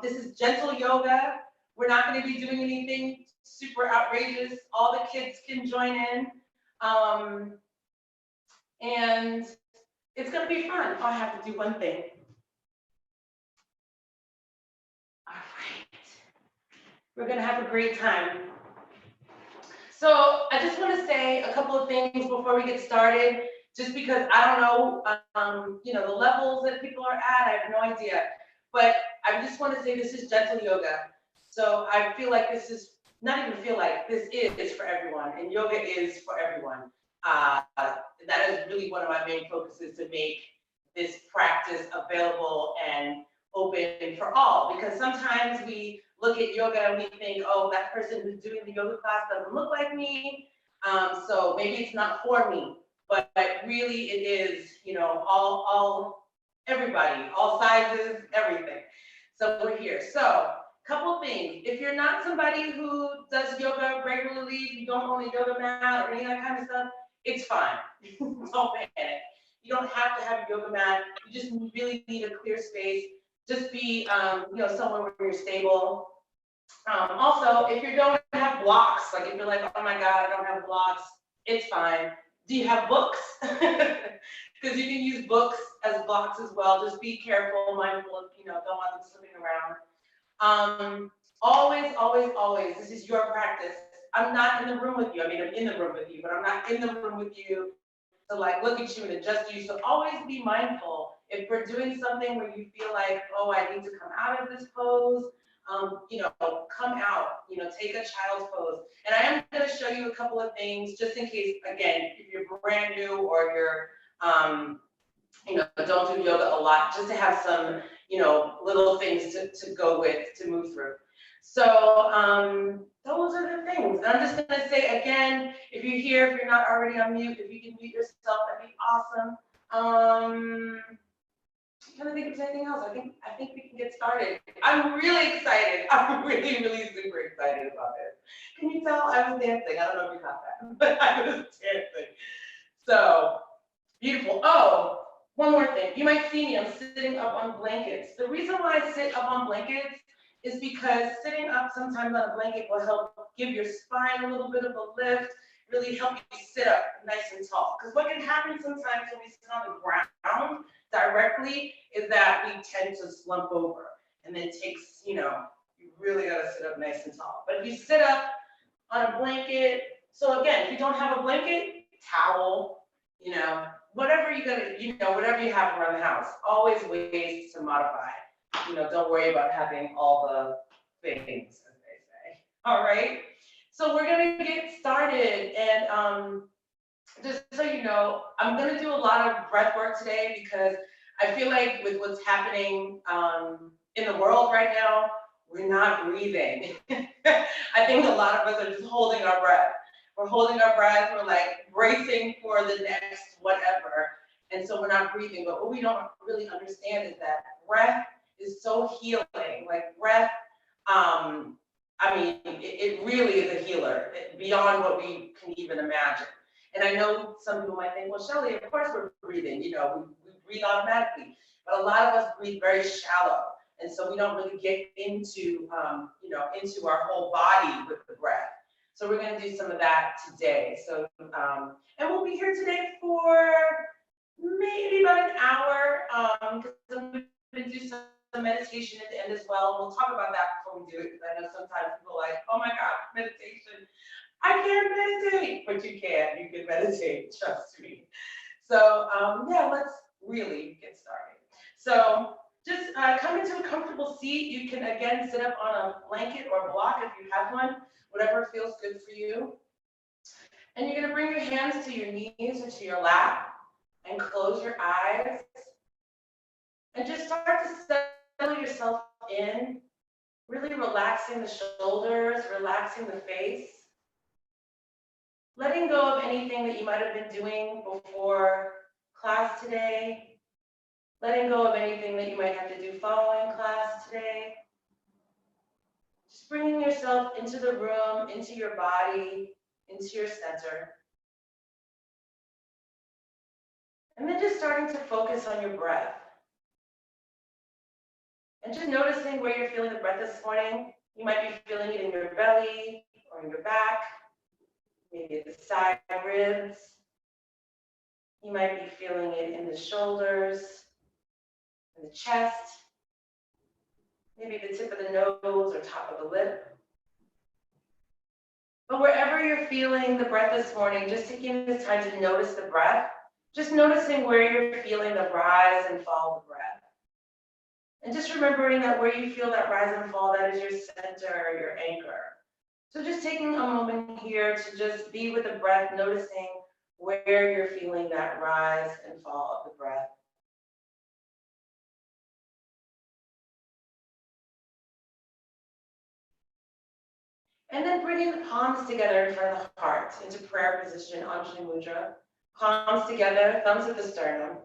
This is gentle yoga. We're not going to be doing anything super outrageous. All the kids can join in. And it's going to be fun. Oh, I have to do one thing. All right. We're going to have a great time. So I just want to say a couple of things before we get started, just because I don't know, the levels that people are at. I have no idea. But I just want to say this is gentle yoga. So I feel like this is, not even feel like, this is for everyone. And yoga is for everyone. That is really one of my main focuses, to make this practice available and open for all. Because sometimes we look at yoga and we think, oh, that person who's doing the yoga class doesn't look like me, so maybe it's not for me. But really, it is, everybody, all sizes, everything. So we're here. So, couple things. If you're not somebody who does yoga regularly, you don't own a yoga mat or any of that kind of stuff, it's fine. Don't panic. You don't have to have a yoga mat. You just really need a clear space. Just be, somewhere where you're stable. Also, if you don't have blocks, like if you're like, oh my God, I don't have blocks, it's fine. Do you have books? Because you can use books as blocks as well. Just be careful, mindful of, don't want them slipping around. Always, always, always, this is your practice. I'm not in the room with you. I mean, I'm in the room with you, but I'm not in the room with you to like look at you and adjust you. So always be mindful. If we're doing something where you feel like, oh, I need to come out of this pose, come out, take a child's pose. And I am going to show you a couple of things just in case, again, if you're brand new or you're, don't do yoga a lot, just to have some, little things to go with, to move through. So those are the things. And I'm just going to say again, if you're here, if you're not already on mute, if you can mute yourself, that'd be awesome. I'm trying to think if there's anything else. I think we can get started. I'm really excited. I'm really, really super excited about this. Can you tell I was dancing? I don't know if you caught that, but I was dancing. So beautiful. Oh, one more thing. You might see me, I'm sitting up on blankets. The reason why I sit up on blankets is because sitting up sometimes on a blanket will help give your spine a little bit of a lift, really help you sit up nice and tall. Because what can happen sometimes when we sit on the ground directly is that we tend to slump over, and then it takes, you really gotta sit up nice and tall. But if you sit up on a blanket, so again, if you don't have a blanket, towel, whatever you gotta, whatever you have around the house, always ways to modify. Don't worry about having all the things, as they say. All right. So we're gonna get started, and just so you know, I'm gonna do a lot of breath work today because I feel like with what's happening in the world right now, we're not breathing. I think a lot of us are just holding our breath. We're holding our breath, we're like bracing for the next whatever, and so we're not breathing. But what we don't really understand is that breath is so healing. Like breath, it really is a healer beyond what we can even imagine. And I know some people might think, well, Shelly, of course we're breathing, we breathe automatically, but a lot of us breathe very shallow. And so we don't really get into, into our whole body with the breath. So we're going to do some of that today. So, and we'll be here today for maybe about an hour, because I'm going to do some meditation at the end as well. We'll talk about that before we do it, because I know sometimes people are like, oh my God, meditation. I can't meditate, but you can. You can meditate, trust me. So, let's really get started. So, just come into a comfortable seat. You can, again, sit up on a blanket or block if you have one, whatever feels good for you. And you're going to bring your hands to your knees or to your lap and close your eyes. And just start to settle yourself in, really relaxing the shoulders, relaxing the face. Letting go of anything that you might have been doing before class today. Letting go of anything that you might have to do following class today. Just bringing yourself into the room, into your body, into your center. And then just starting to focus on your breath. And just noticing where you're feeling the breath this morning. You might be feeling it in your belly or in your back, maybe at the side ribs. You might be feeling it in the shoulders, in the chest, maybe the tip of the nose or top of the lip. But wherever you're feeling the breath this morning, just taking this time to notice the breath, just noticing where you're feeling the rise and fall of the breath. And just remembering that where you feel that rise and fall, that is your center, your anchor. So just taking a moment here to just be with the breath, noticing where you're feeling that rise and fall of the breath. And then bringing the palms together in front of the heart into prayer position, Anjali Mudra. Palms together, thumbs at the sternum.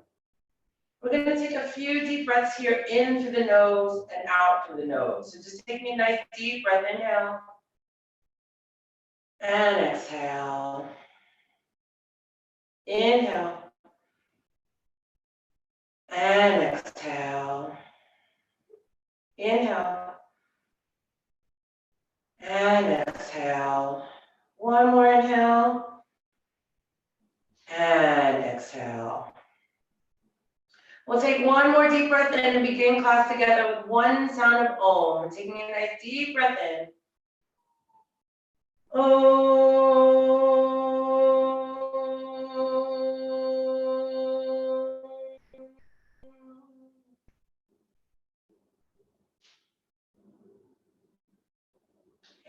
We're going to take a few deep breaths here in through the nose and out through the nose. So just taking a nice deep breath, inhale. And exhale. Inhale. And exhale. Inhale. And exhale. One more inhale. And exhale. We'll take one more deep breath in and begin class together with one sound of Om. Taking a nice deep breath in. Om.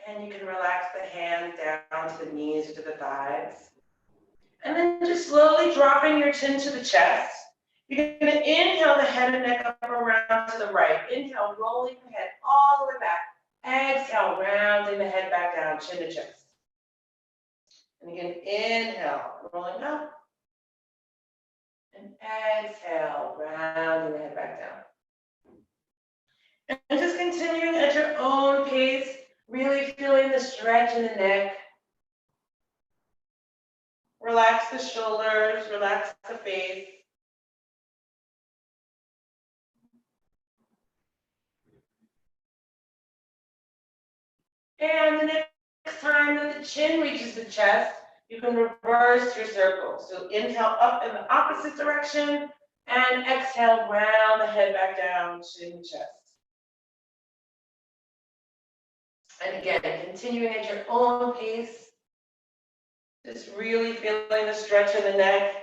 And you can relax the hands down to the knees or to the thighs. And then just slowly dropping your chin to the chest. You're going to inhale the head and neck up around to the right. Inhale, rolling the head all the way back. Exhale, rounding the head back down, chin to chest. And again, inhale, rolling up. And exhale, rounding the head back down. And just continuing at your own pace, really feeling the stretch in the neck. Relax the shoulders, relax the face. And the next time that the chin reaches the chest, you can reverse your circle. So inhale up in the opposite direction and exhale, round the head back down, chin to chest. And again, continuing at your own pace, just really feeling the stretch in the neck.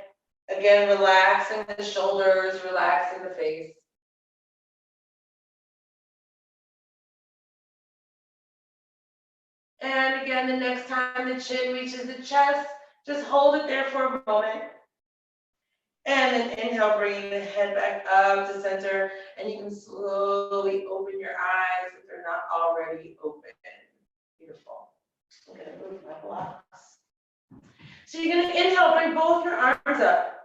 Again, relaxing the shoulders, relaxing the face. And again, the next time the chin reaches the chest, just hold it there for a moment. And then inhale, bringing the head back up to center. And you can slowly open your eyes if they're not already open. Beautiful. I'm going to move my blocks. So you're going to inhale, bring both your arms up.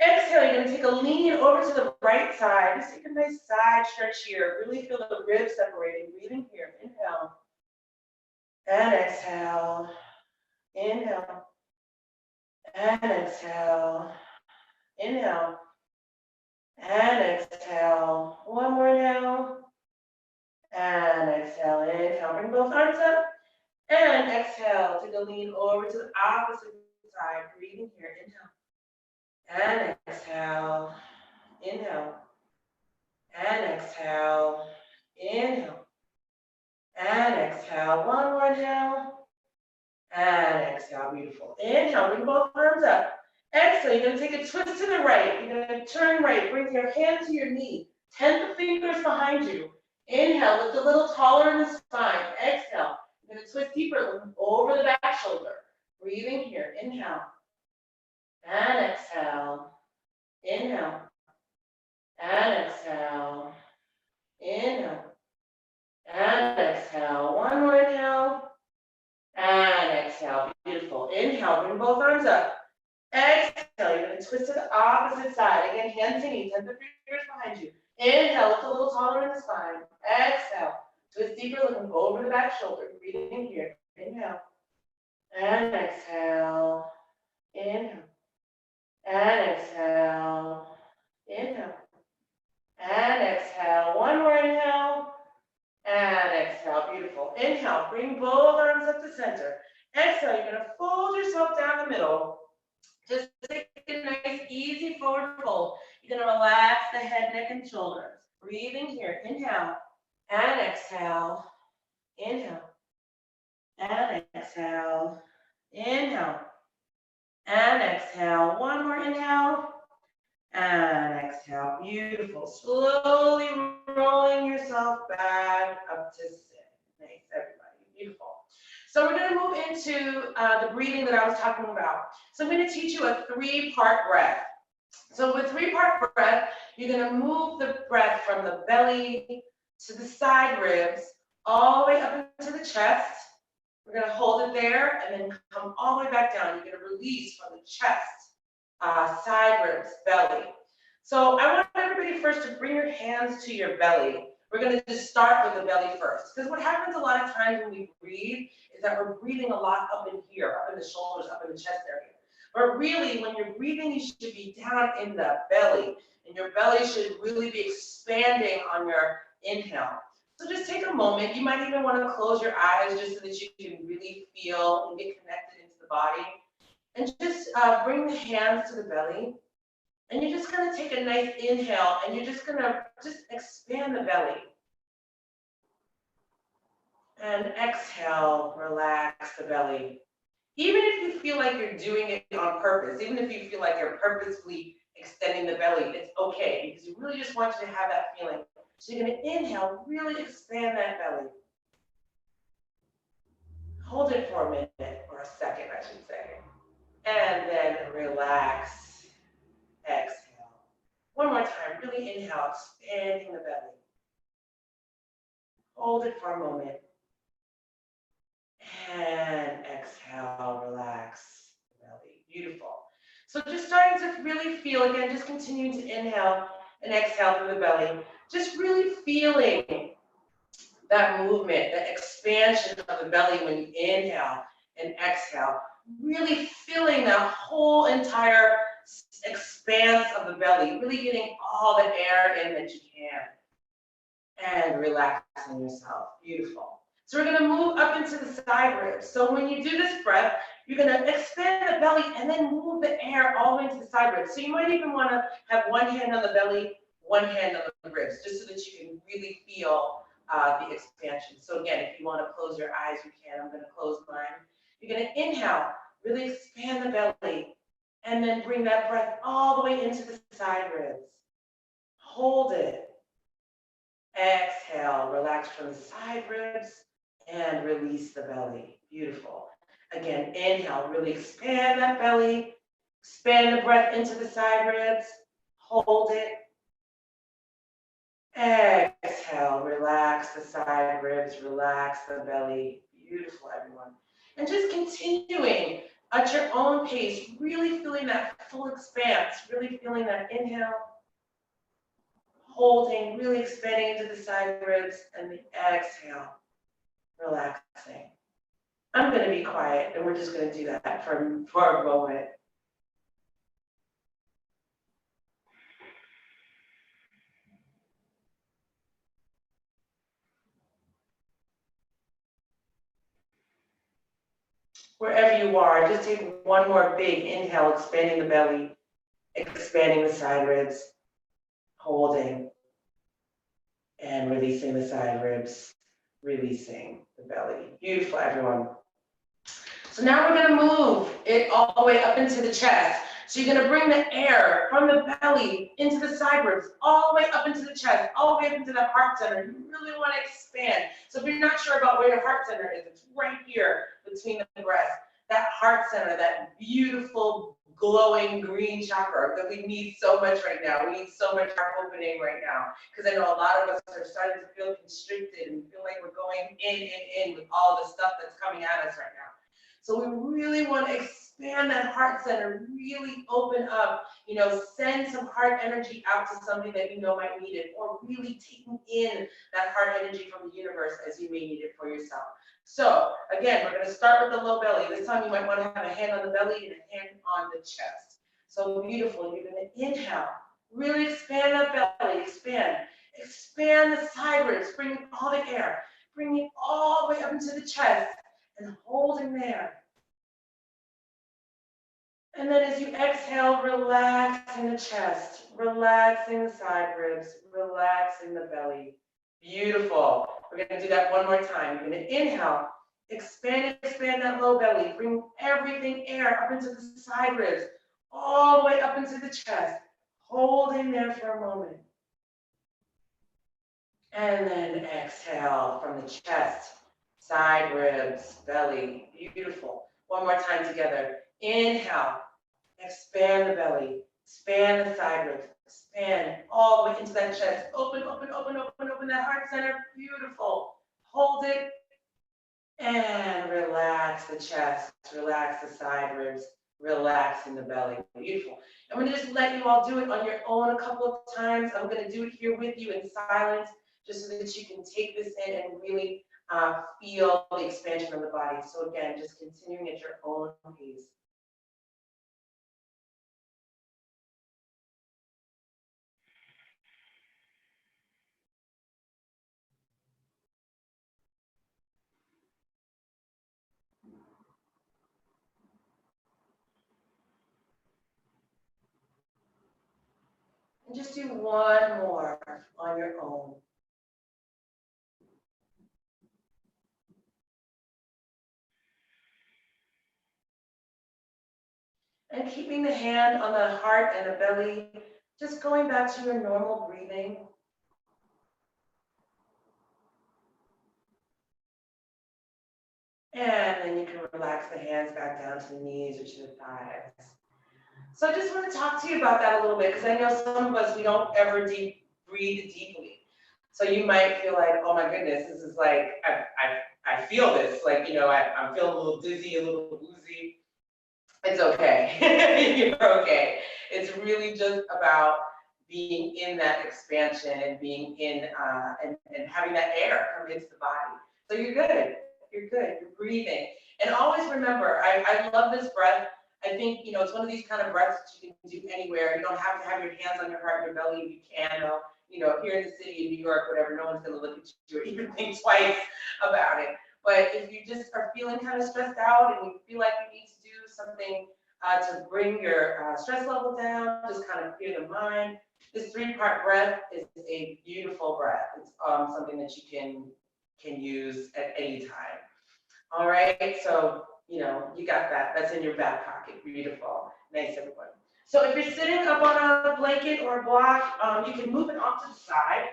Exhale, you're going to take a lean over to the right side. Just take a nice side stretch here. Really feel the ribs separating. Breathing here. Inhale. And exhale. Inhale. And exhale. Inhale. And exhale. One more inhale. And exhale. Inhale. Bring both arms up. And exhale. Take a lean over to the opposite side. Breathing here. Inhale. And exhale. Inhale. And exhale. Inhale. And exhale. One more inhale. And exhale. Beautiful. Inhale. Bring both arms up. Exhale. You're going to take a twist to the right. You're going to turn right. Bring your hand to your knee. 10 the fingers behind you. Inhale. Lift a little taller in the spine. Exhale. You're going to twist deeper. Looking over the back shoulder. Breathing here. Inhale. And exhale. Inhale. And exhale. Inhale. And exhale. One more inhale. And exhale. Beautiful. Inhale. Bring both arms up. Exhale. You're going to twist to the opposite side. Again, hands to knees. 10 the fingers behind you. Inhale. Lift a little taller in the spine. Exhale. Twist deeper, looking over the back shoulder. Breathing here. Inhale. And exhale. Inhale. And exhale. Inhale. And exhale. One more inhale. bring both arms up to center. Exhale, you're gonna fold yourself down the middle. Just take a nice, easy forward fold. You're gonna relax the head, neck, and shoulders. Breathing here, inhale and exhale. Inhale and exhale. Inhale and exhale. One more inhale and exhale. Beautiful. Slowly rolling yourself back up to sit. Nice, everybody. Beautiful. So we're going to move into the breathing that I was talking about. So I'm going to teach you a 3-part breath. So with 3-part breath, you're going to move the breath from the belly to the side ribs, all the way up into the chest. We're going to hold it there and then come all the way back down. You're going to release from the chest, side ribs, belly. So I want everybody first to bring your hands to your belly. We're going to just start with the belly first. Because what happens a lot of times when we breathe is that we're breathing a lot up in here, up in the shoulders, up in the chest area. But really, when you're breathing, you should be down in the belly. And your belly should really be expanding on your inhale. So just take a moment. You might even want to close your eyes just so that you can really feel and get connected into the body. And just bring the hands to the belly. And you're just going to take a nice inhale, and you're just going to just expand the belly. And exhale, relax the belly. Even if you feel like you're doing it on purpose, even if you feel like you're purposefully extending the belly, it's okay, because we really just want you to have that feeling. So you're going to inhale, really expand that belly. Hold it for a minute, or a second, I should say. And then relax, exhale. One more time, really inhale, expanding the belly. Hold it for a moment. And exhale, relax the belly. Beautiful. So just starting to really feel, again, just continuing to inhale and exhale through the belly. Just really feeling that movement, that expansion of the belly when you inhale and exhale. Really feeling that whole entire expanse of the belly, really getting all the air in that you can. And relaxing yourself. Beautiful. So we're going to move up into the side ribs. So when you do this breath, you're going to expand the belly and then move the air all the way into the side ribs. So you might even want to have one hand on the belly, one hand on the ribs, just so that you can really feel the expansion. So again, if you want to close your eyes, you can. I'm going to close mine. You're going to inhale, really expand the belly, and then bring that breath all the way into the side ribs. Hold it. Exhale, relax from the side ribs and release the belly. Beautiful. Again, inhale, really expand that belly. Expand the breath into the side ribs. Hold it. Exhale, relax the side ribs, relax the belly. Beautiful, everyone. And just continuing at your own pace, really feeling that full expanse, really feeling that inhale. Holding, really expanding into the side ribs, and the exhale, relaxing. I'm going to be quiet, and we're just going to do that for a moment. Wherever you are, just take one more big inhale, expanding the belly, expanding the side ribs, holding, and releasing the side ribs, releasing the belly. Beautiful, everyone. So now we're going to move it all the way up into the chest. So you're going to bring the air from the belly into the side ribs, all the way up into the chest, all the way up into the heart center. You really want to expand. So if you're not sure about where your heart center is, it's right here between the breasts. That heart center, that beautiful glowing green chakra that we need so much right now. We need so much heart opening right now, because I know a lot of us are starting to feel constricted and feel like we're going in with all the stuff that's coming at us right now. So we really want to expand that heart center, really open up, send some heart energy out to something that you know might need it, or really taking in that heart energy from the universe as you may need it for yourself. So again, we're going to start with the low belly. This time you might want to have a hand on the belly and a hand on the chest. So beautiful. You're going to inhale, really expand that belly, expand the side ribs, bring all the air. bring it all the way up into the chest and holding there. And then as you exhale, relaxing the chest, relaxing the side ribs, relaxing the belly. Beautiful. We're going to do that one more time. You're going to inhale, expand that low belly. Bring everything air up into the side ribs, all the way up into the chest. Holding there for a moment. And then exhale from the chest, side ribs, belly. Beautiful. One more time together. Inhale, expand the belly, expand the side ribs, expand all the way into that chest. Open, open, open, open, open that heart center. Beautiful. Hold it and relax the chest, relax the side ribs, relaxing the belly. Beautiful. I'm going to just let you all do it on your own a couple of times. I'm going to do it here with you in silence, just so that you can take this in and really feel the expansion of the body. So again, just continuing at your own pace. And just do one more on your own. And keeping the hand on the heart and the belly, just going back to your normal breathing. And then you can relax the hands back down to the knees or to the thighs. So I just want to talk to you about that a little bit, because I know some of us, we don't ever breathe deeply. So you might feel like, oh my goodness, this is like, I feel this, like, you know, I'm feeling a little dizzy, a little woozy. It's okay. You're okay. It's really just about being in that expansion and being in and having that air come into the body. So you're good. You're good. You're breathing. And always remember, I love this breath. I think, you know, it's one of these kind of breaths that you can do anywhere. You don't have to have your hands on your heart and your belly if you can. You know, here in the city, in New York, whatever, no one's going to look at you or even think twice about it. But if you just are feeling kind of stressed out and you feel like you need to do something to bring your stress level down, just kind of clear the mind, this 3-part breath is a beautiful breath. It's something that you can use at any time. All right, so, you know, you got that. That's in your back pocket. Beautiful. Nice, everyone. So if you're sitting up on a blanket or a block, you can move it off to the side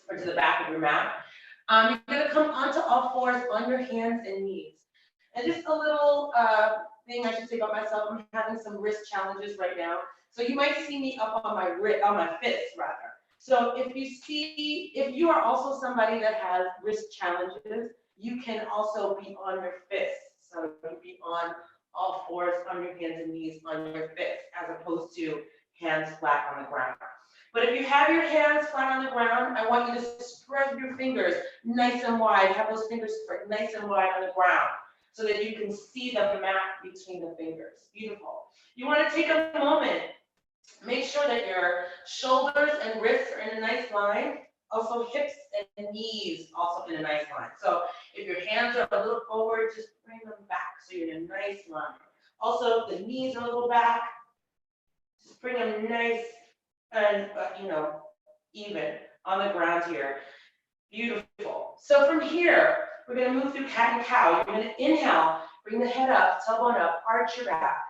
or to the back of your mat. You're going to come onto all fours on your hands and knees. And just a little thing I should say about myself, I'm having some wrist challenges right now. So you might see me up on my fists rather. So if you are also somebody that has wrist challenges, you can also be on your fists. So you can be on all fours, on your hands and knees, on your fists, as opposed to hands flat on the ground. But if you have your hands flat on the ground, I want you to spread your fingers nice and wide. Have those fingers spread nice and wide on the ground so that you can see the mat between the fingers. Beautiful. You want to take a moment. Make sure that your shoulders and wrists are in a nice line. Also hips and knees also in a nice line. So if your hands are a little forward, just bring them back so you're in a nice line. Also, the knees are a little back. Just bring them nice and, you know, even on the ground here. Beautiful. So from here, we're going to move through cat and cow. You're going to inhale, bring the head up, tailbone up, arch your back.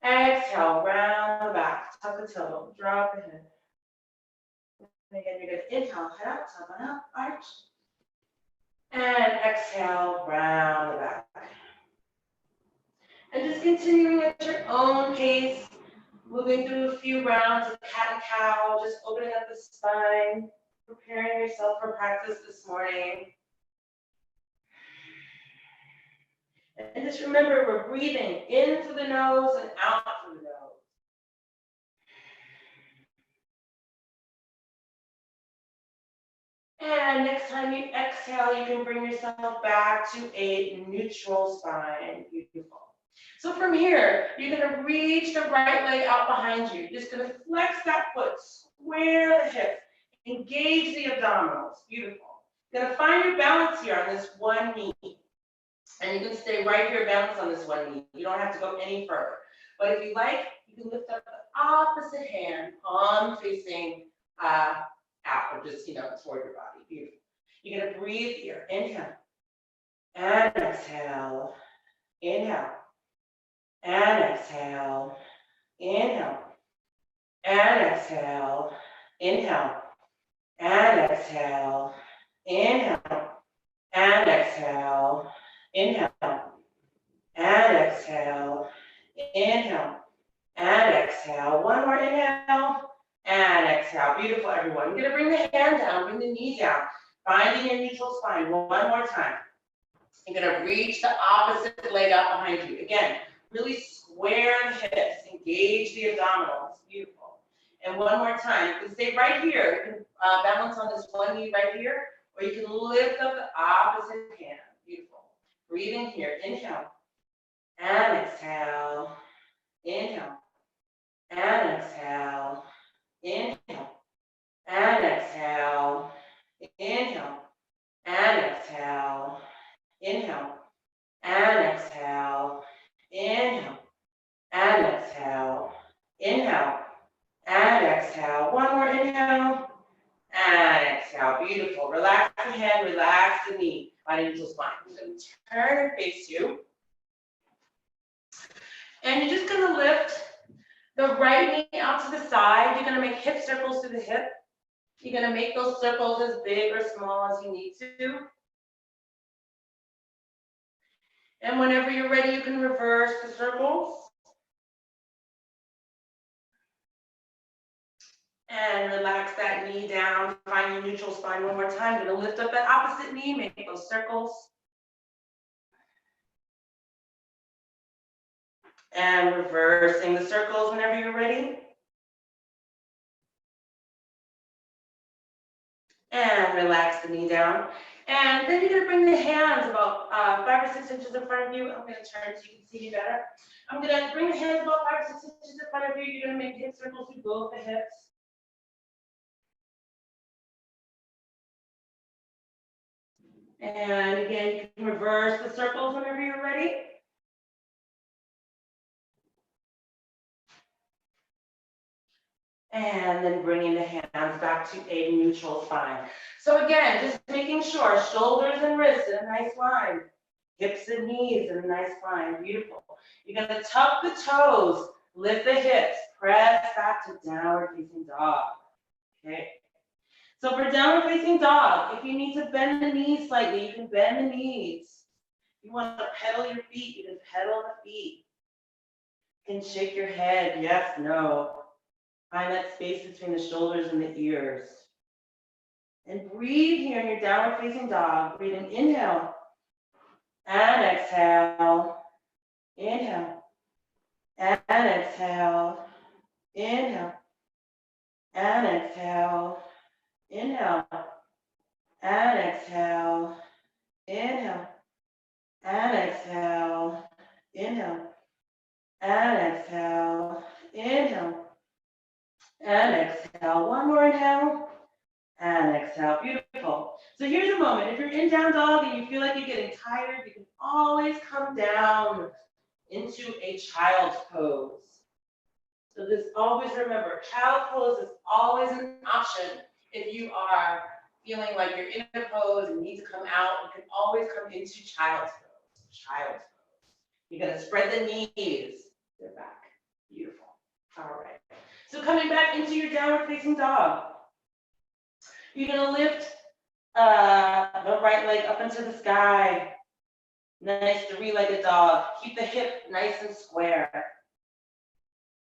Exhale, round the back, tuck the tailbone, drop the head. And again, you're going to inhale, head up, tailbone up, arch. And exhale, round the back. And just continuing at your own pace, moving through a few rounds of cat and cow, just opening up the spine, preparing yourself for practice this morning. And just remember, we're breathing in through the nose and out through the nose. And next time you exhale, you can bring yourself back to a neutral spine. Beautiful. So from here, you're going to reach the right leg out behind you. You're just going to flex that foot, square the hips, engage the abdominals. Beautiful. You're gonna find your balance here on this one knee. And you can stay right here, balance on this one knee. You don't have to go any further. But if you like, you can lift up the opposite hand, palm facing out, or just, toward your body. Beautiful. You're gonna breathe here. Inhale and exhale. Inhale and exhale. Inhale and exhale. Inhale and exhale. Inhale and exhale. Inhale and exhale. Inhale and exhale. One more inhale and exhale. Beautiful, everyone. You're gonna bring the hand down, bring the knee down, finding your neutral spine. One more time. You're gonna reach the opposite leg out behind you. Again, really square the hips, engage the abdominals. Beautiful. And one more time. You can stay right here. You can balance on this one knee right here, or you can lift up the opposite hand. Beautiful. Breathing here. Inhale and exhale. Inhale and exhale. Inhale and exhale. Inhale and exhale. Inhale and exhale. Inhale and exhale. Inhale and exhale. One more inhale and exhale. Beautiful. Relax the hand, relax the knee. Body neutral spine. I'm going to turn and face you. And you're just going to lift the right knee out to the side. You're going to make hip circles through the hip. You're going to make those circles as big or small as you need to. And whenever you're ready, you can reverse the circles. And relax that knee down. Find your neutral spine one more time. You're going to lift up that opposite knee, make those circles. And reversing the circles whenever you're ready. And relax the knee down. And then you're going to bring the hands about 5 or 6 inches in front of you. I'm going to turn so you can see me better. I'm going to bring the hands about 5 or 6 inches in front of you. You're going to make hip circles through both the hips. And again, you can reverse the circles whenever you're ready. And then bringing the hands back to a neutral spine. So again, just making sure shoulders and wrists in a nice line. Hips and knees in a nice line. Beautiful. You're going to tuck the toes, lift the hips, press back to downward facing dog. Okay. So for downward facing dog, if you need to bend the knees slightly, you can bend the knees. If you want to pedal your feet, you can pedal the feet. You can shake your head, yes, no. Find that space between the shoulders and the ears. And breathe here in your downward facing dog. Breathe in, inhale and exhale. Inhale and exhale. Inhale and exhale. Inhale and exhale. Inhale and exhale. Inhale and exhale. Inhale and exhale. One more inhale and exhale. Beautiful. So here's a moment. If you're in down dog and you feel like you're getting tired, you can always come down into a child's pose. So just always remember, child's pose is always an option. If you are feeling like you're in a pose and need to come out, you can always come into child's pose. Child's pose. You're going to spread the knees. They're back. Beautiful. All right. So coming back into your downward facing dog. You're going to lift the right leg up into the sky. Nice 3-legged dog. Keep the hip nice and square.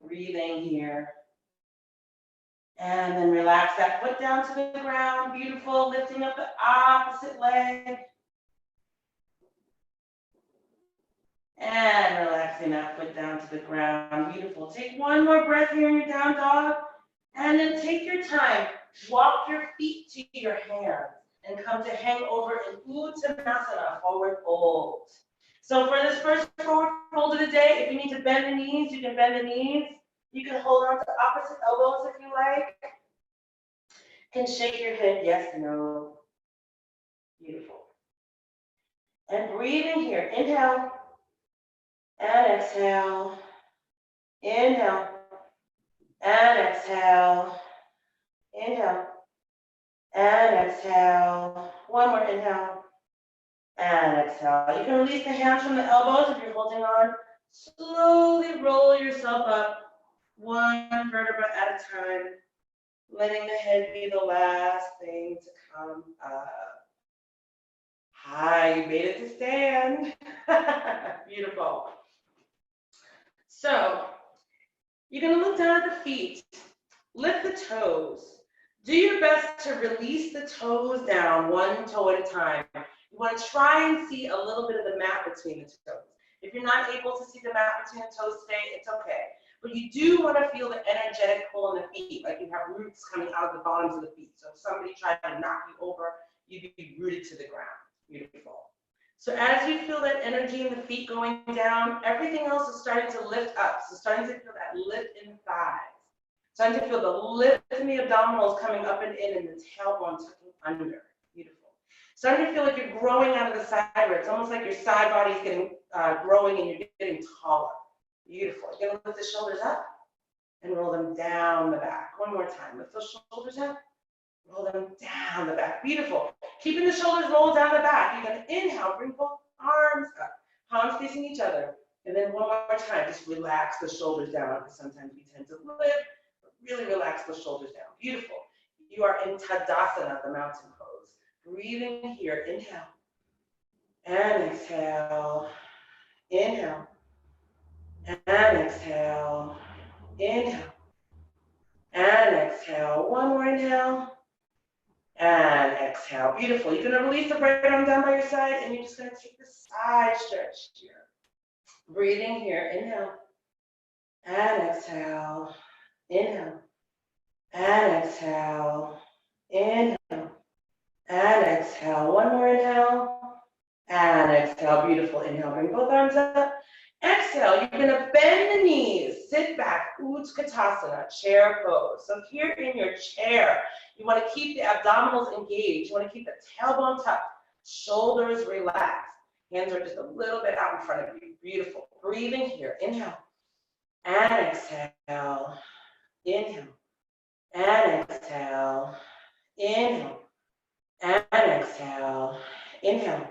Breathing here. And then relax that foot down to the ground. Beautiful. Lifting up the opposite leg. And relaxing that foot down to the ground. Beautiful. Take one more breath here in your down dog. And then take your time. Walk your feet to your hands and come to hang over in Uttanasana, forward fold. So for this first forward fold of the day, if you need to bend the knees, you can bend the knees. You can hold on to opposite elbows if you like. You can shake your head, yes, no. Beautiful. And breathe in here. Inhale and exhale. Inhale and exhale. Inhale and exhale. One more inhale and exhale. You can release the hands from the elbows if you're holding on. Slowly roll yourself up, one vertebra at a time, letting the head be the last thing to come up. Hi, you made it to stand. Beautiful. So, you're going to look down at the feet. Lift the toes. Do your best to release the toes down, one toe at a time. You want to try and see a little bit of the mat between the toes. If you're not able to see the mat between the toes today, it's okay. But you do want to feel the energetic pull in the feet, like you have roots coming out of the bottoms of the feet. So if somebody tried to knock you over, you'd be rooted to the ground. Beautiful. So as you feel that energy in the feet going down, everything else is starting to lift up. So starting to feel that lift in the thighs. Starting to feel the lift in the abdominals coming up and in, and the tailbone tucking under. Beautiful. Starting to feel like you're growing out of the side ribs. It's almost like your side body is getting growing and you're getting taller. Beautiful. You're going to lift the shoulders up and roll them down the back. One more time. Lift those shoulders up. Roll them down the back. Beautiful. Keeping the shoulders rolled down the back. You're going to inhale, bring both arms up, palms facing each other. And then one more time, just relax the shoulders down, because sometimes we tend to lift, but really relax the shoulders down. Beautiful. You are in Tadasana, the mountain pose. Breathing here. Inhale. And exhale. Inhale. And exhale. Inhale. And exhale. One more inhale. And exhale. Beautiful. You're going to release the right arm down by your side, and you're just going to take the side stretch here. Breathing here. Inhale. And exhale. Inhale. And exhale. Inhale. And exhale. One more inhale. And exhale. Beautiful. Inhale. Bring both arms up. Exhale. You're going to bend the knees. Sit back. Utkatasana. Chair pose. So here in your chair, you want to keep the abdominals engaged. You want to keep the tailbone tucked. Shoulders relaxed. Hands are just a little bit out in front of you. Beautiful. Breathing here. Inhale. And exhale. Inhale. And exhale. Inhale. And exhale. Inhale.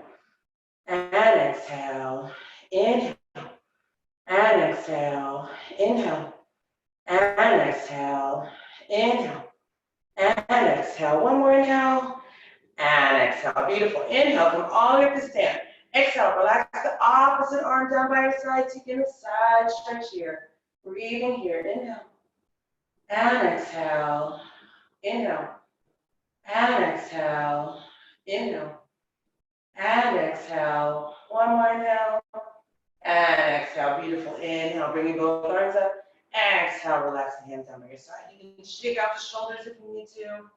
And exhale. Inhale. And exhale. Inhale. And exhale. Inhale. And exhale. One more inhale. And exhale. Beautiful. Inhale. Come all the way up to stand. Exhale. Relax the opposite arm down by your side. Taking a side stretch here. Breathing here. Inhale. And exhale. Inhale. And exhale. Inhale. And exhale. One more inhale. And exhale. Beautiful. Inhale. Bringing both arms up. Exhale. Relax the hands down by your side. You can shake out the shoulders if you need to.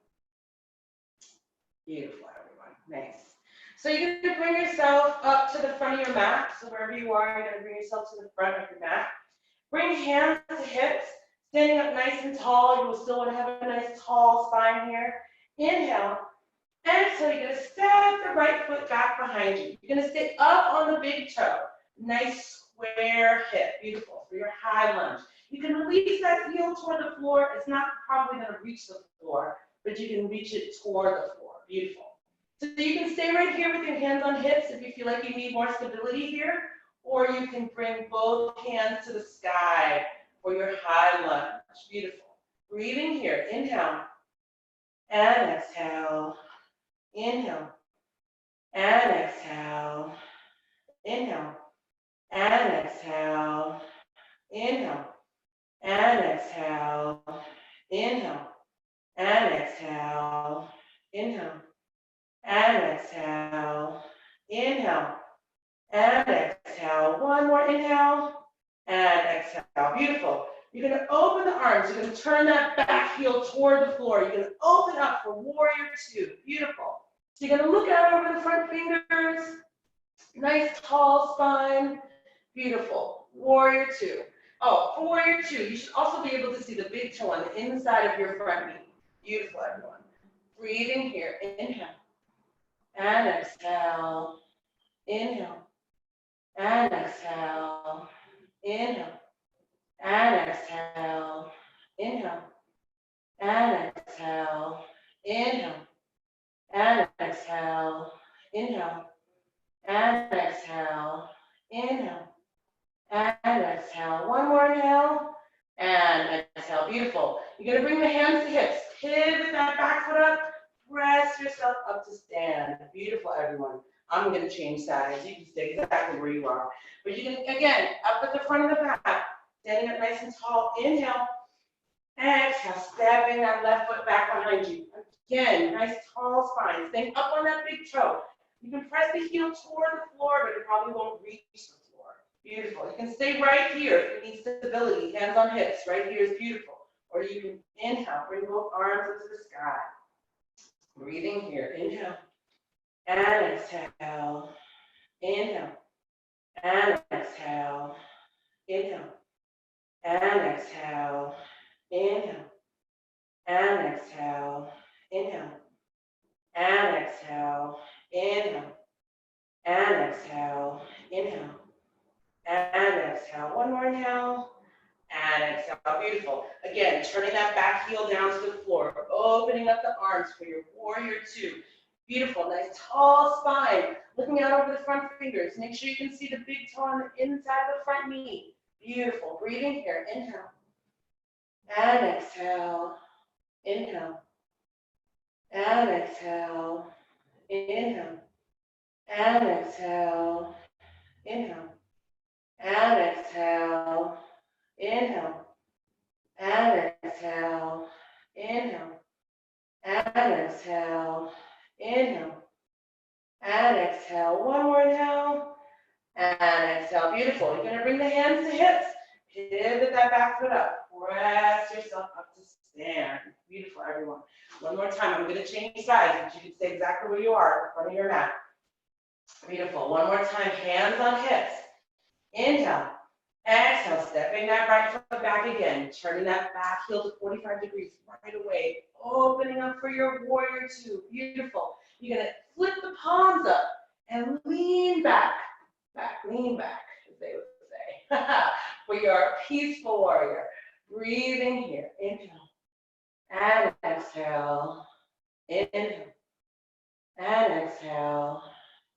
Beautiful, everyone. Nice. So you're going to bring yourself up to the front of your mat. So wherever you are, you're going to bring yourself to the front of your mat. Bring hands to hips. Standing up nice and tall. You will still want to have a nice tall spine here. Inhale. Exhale. You're going to step the right foot back behind you. You're going to stay up on the big toe. Nice square hip. Beautiful. For your high lunge. You can release that heel toward the floor. It's not probably going to reach the floor, but you can reach it toward the floor. Beautiful. So you can stay right here with your hands on hips if you feel like you need more stability here, or you can bring both hands to the sky for your high lunge. Beautiful. Breathing here. Inhale. And exhale. Inhale. And exhale. Inhale. And exhale. Inhale. And exhale. Inhale. And exhale. Inhale. And exhale. Inhale. And exhale. One more inhale. And exhale. Beautiful. You're going to open the arms. You're going to turn that back heel toward the floor. You're going to open up for warrior two. Beautiful. So you're going to look out over the front fingers. Nice tall spine. Beautiful. Warrior two. Oh, for warrior two, you should also be able to see the big toe on the inside of your front knee. Beautiful, everyone. Breathing here. Inhale. and exhale. Inhale and exhale. Inhale and exhale. Inhale and exhale. Inhale and exhale. Inhale and exhale. Inhale and exhale. One more inhale and exhale. Beautiful. You're going to bring the hands to hips. Pivot that back foot up. Press yourself up to stand. Beautiful, everyone. I'm going to change sides. You can stay exactly where you are. But you can, again, up at the front of the mat. Standing up nice and tall. Inhale. Exhale. Stepping that left foot back behind you. Again, nice tall spine. Staying up on that big toe. You can press the heel toward the floor, but it probably won't reach the floor. Beautiful. You can stay right here if you need stability. Hands on hips. Right here is beautiful. Or you can inhale. Bring both arms into the sky. Breathing here. Inhale. And exhale. Inhale. And exhale. Inhale. And exhale. Inhale. And exhale. Inhale. And exhale. Inhale. And exhale. Inhale. And exhale. One more inhale. And exhale. Beautiful. Again, turning that back heel down to the floor. Opening up the arms for your warrior two. Beautiful. Nice tall spine. Looking out over the front fingers. Make sure you can see the big toe on the inside of the front knee. Beautiful. Breathing here. Inhale. And exhale. Inhale. And exhale. Inhale. And exhale. Inhale. And exhale. Inhale. And exhale. Inhale. And exhale. Inhale. And exhale. One more inhale. And exhale. Beautiful. You're going to bring the hands to hips. Pivot that back foot up. Press yourself up to stand. Beautiful, everyone. One more time. I'm going to change sides, but you can stay exactly where you are in front of your mat. Beautiful. One more time. Hands on hips. Inhale. Exhale. Stepping that right foot back again. Turning that back heel to 45 degrees right away. Opening up for your warrior two. Beautiful. You're going to flip the palms up and lean back. Lean back, as they would say. For your peaceful warrior. Breathing here. Inhale. And exhale. Inhale. And exhale.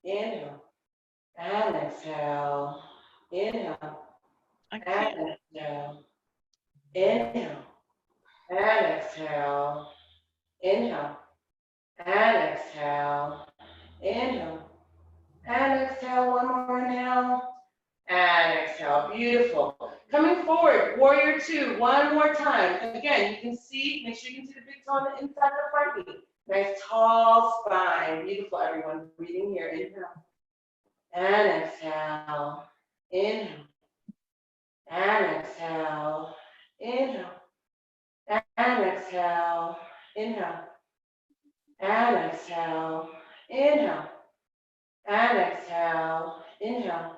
Inhale. And exhale. Inhale. And exhale. Inhale. And exhale. Inhale. And exhale. Inhale. And exhale. One more inhale. And exhale. Beautiful. Coming forward, warrior two, one more time. Again, you can see, make sure you can see the big toe on the inside of the front knee. Nice tall spine. Beautiful, everyone. Breathing here. Inhale. And exhale. Inhale. And exhale. Inhale. And exhale. Inhale. And exhale. Inhale. And exhale. Inhale.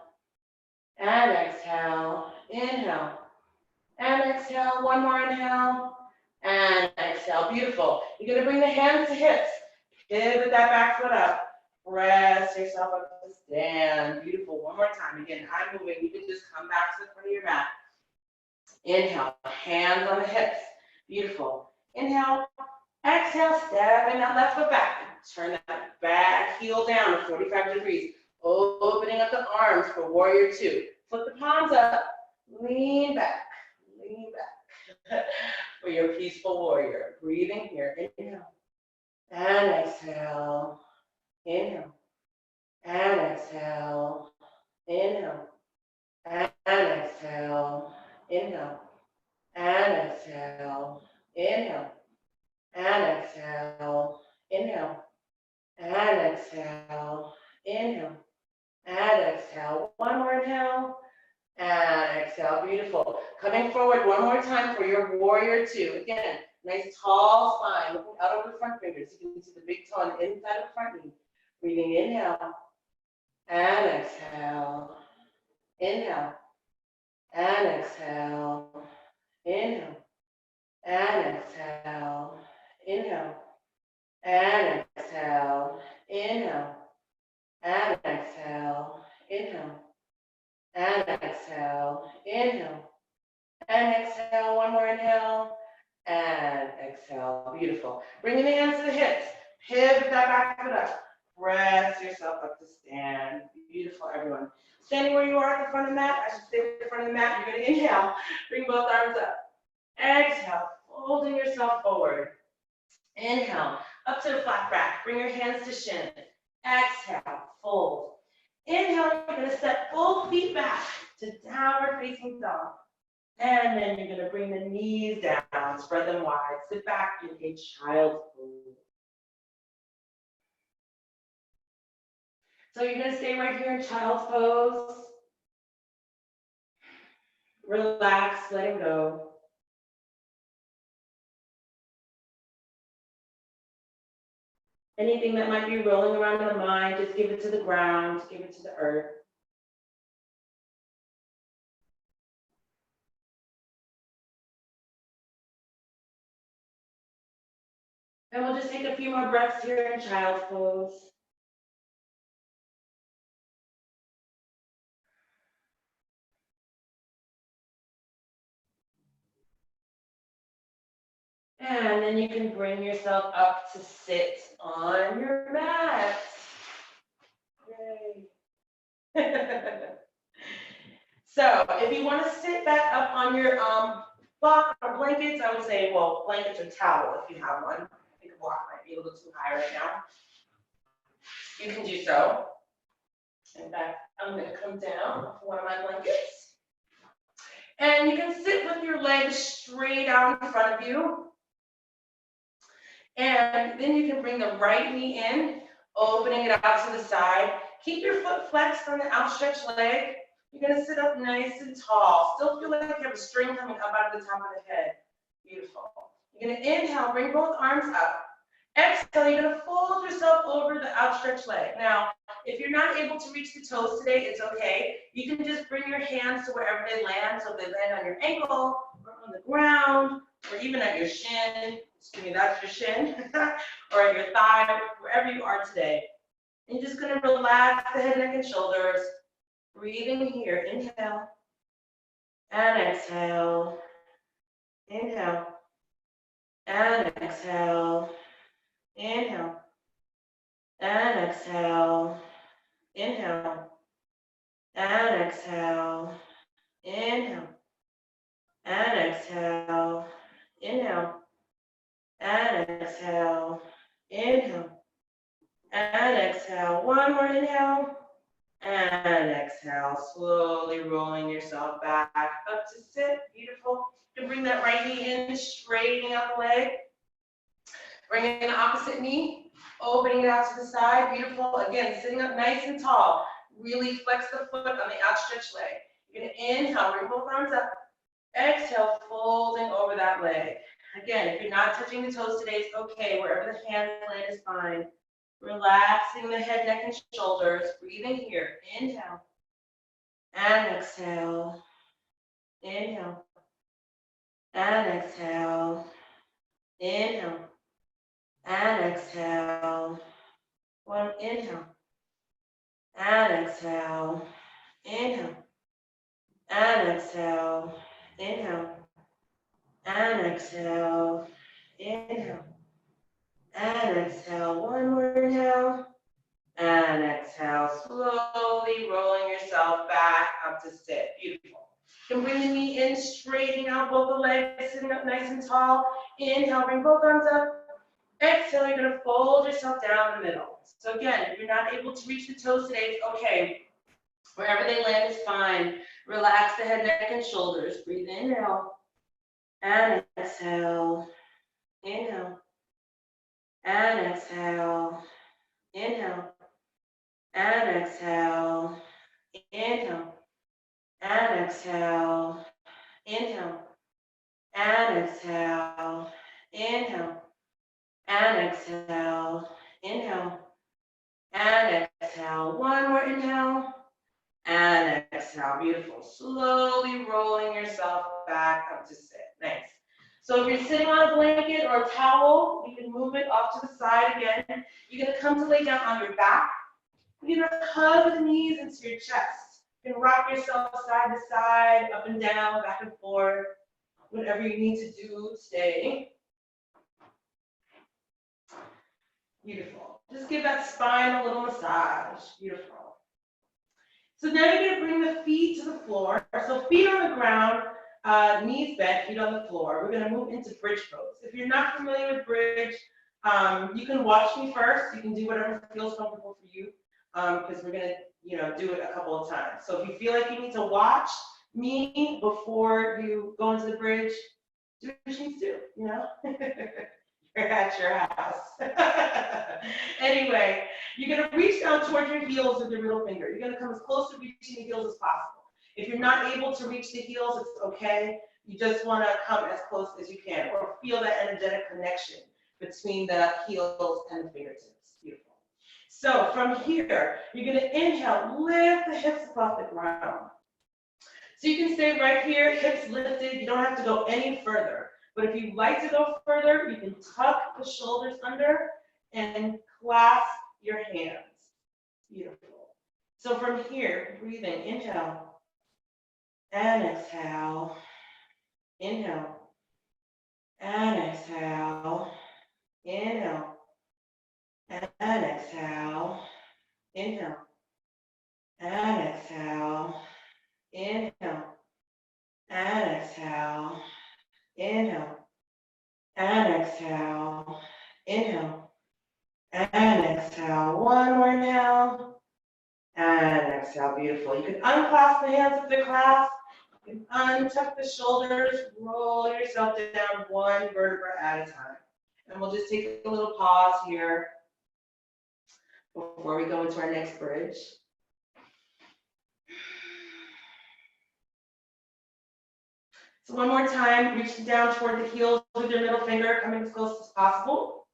And exhale. Inhale. And exhale. One more inhale. And exhale. Beautiful. You're going to bring the hands to hips. Pivot that back foot up. Press yourself up to stand. Beautiful. One more time. Again, I'm moving. You can just come back to the front of your mat. Inhale. Hands on the hips. Beautiful. Inhale. Exhale. Stepping that left foot back. Turn that back heel down to 45 degrees. Opening up the arms for warrior two. Flip the palms up. Lean back. Lean back. For your peaceful warrior. Breathing here. Inhale. And exhale. Inhale. And exhale. Inhale. And exhale. Inhale. And exhale. Inhale. And exhale. Inhale. And exhale. Inhale. And exhale. One more inhale. And exhale. Beautiful. Coming forward one more time for your warrior two. Again, nice tall spine. Looking out over the front fingers. You can see the big toe on the inside of the front knee. Breathing inhale. And exhale. Inhale. And exhale. Inhale. And exhale. Inhale. And exhale. Inhale. and exhale, inhale, and exhale, inhale, and exhale, one more inhale, and exhale, beautiful. Bringing the hands to the hips, pivot that back foot up, press yourself up to stand, beautiful everyone. Standing where you are at the front of the mat, I should stay at the front of the mat, you're gonna inhale, bring both arms up, exhale, folding yourself forward, inhale, up to the flat back, bring your hands to shin, exhale, fold, inhale, you're gonna step both feet back to downward facing dog. And then you're going to bring the knees down, spread them wide, sit back in a child's pose. So you're going to stay right here in child's pose. Relax, letting go. Anything that might be rolling around in the mind, just give it to the ground, give it to the earth. And we'll just take a few more breaths here in child's pose. And then you can bring yourself up to sit on your mat. Yay. So if you want to sit back up on your block or blankets, I would say, well, blankets or towel if you have one. I think a block might be a little too high right now. You can do so. In fact, I'm going to come down off one of my blankets. And you can sit with your legs straight out in front of you. And then you can bring the right knee in, opening it out to the side. Keep your foot flexed on the outstretched leg. You're going to sit up nice and tall. Still feel like you have a string coming up out of the top of the head. Beautiful. You're going to inhale, bring both arms up. Exhale, you're going to fold yourself over the outstretched leg. Now, if you're not able to reach the toes today, it's okay. You can just bring your hands to wherever they land. So if they land on your ankle, or on the ground, or even at your shin, excuse me, that's your shin, or at your thigh, wherever you are today. And you're just going to relax the head, neck, and shoulders. Breathing here, inhale, and exhale, inhale, and exhale, inhale, and exhale, inhale, and exhale, inhale, and exhale, inhale, and exhale, inhale, and exhale, one more inhale, and exhale, slowly rolling yourself back up to sit. Beautiful. You can bring that right knee in, straightening out the leg. Bringing the opposite knee, opening it out to the side. Beautiful. Again, sitting up nice and tall. Really flex the foot on the outstretched leg. You're going to inhale, bring both arms up. Exhale, folding over that leg. Again, if you're not touching the toes today, it's okay. Wherever the hands land is fine. Relaxing the head, neck, and shoulders. Breathing here. Inhale. And exhale. Inhale. And exhale. Inhale. And exhale. One inhale. And exhale. Inhale. And exhale. Inhale. And exhale. Inhale. And exhale, one more inhale, and exhale, slowly rolling yourself back up to sit. Beautiful. You can bring the knee in, straightening out both the legs, sitting up nice and tall. Inhale, bring both arms up. Exhale, you're going to fold yourself down the middle. So again, if you're not able to reach the toes today, it's okay. Wherever they land is fine. Relax the head, neck, and shoulders. Breathe inhale, and exhale, inhale. And exhale, inhale, and exhale, inhale, and exhale, inhale, and exhale, inhale, and exhale, inhale, and exhale. One more inhale, and exhale. Beautiful. Slowly rolling yourself back up to sit. Nice. So if you're sitting on a blanket or a towel, you can move it off to the side again. You're going to come to lay down on your back. You're gonna hug the knees into your chest. You can rock yourself side to side, up and down, back and forth, whatever you need to do, stay. Beautiful. Just give that spine a little massage. Beautiful. So now you're gonna bring the feet to the floor. So feet on the ground, knees bent, feet on the floor. We're gonna move into bridge pose. If you're not familiar with bridge, you can watch me first. You can do whatever feels comfortable for you, because we're gonna, do it a couple of times. So if you feel like you need to watch me before you go into the bridge, do what you need to do. You're at your house. Anyway, you're gonna reach down towards your heels with your middle finger. You're gonna come as close to reaching the heels as possible. If you're not able to reach the heels, it's okay. You just wanna come as close as you can, or feel that energetic connection between the heels and the fingertips. Beautiful. So from here, you're gonna inhale, lift the hips off the ground. So you can stay right here, hips lifted. You don't have to go any further. But if you'd like to go further, you can tuck the shoulders under and clasp your hands. Beautiful. So from here, breathing, inhale and exhale. Inhale and exhale. Inhale and exhale. Inhale and exhale. Inhale and exhale. Inhale and exhale. Inhale and exhale. One more inhale and exhale. Beautiful. You can unclasp the hands if they're clasped. You can untuck the shoulders. Roll yourself down one vertebra at a time. And we'll just take a little pause here before we go into our next bridge. So one more time, reach down toward the heels with your middle finger, coming as close as possible.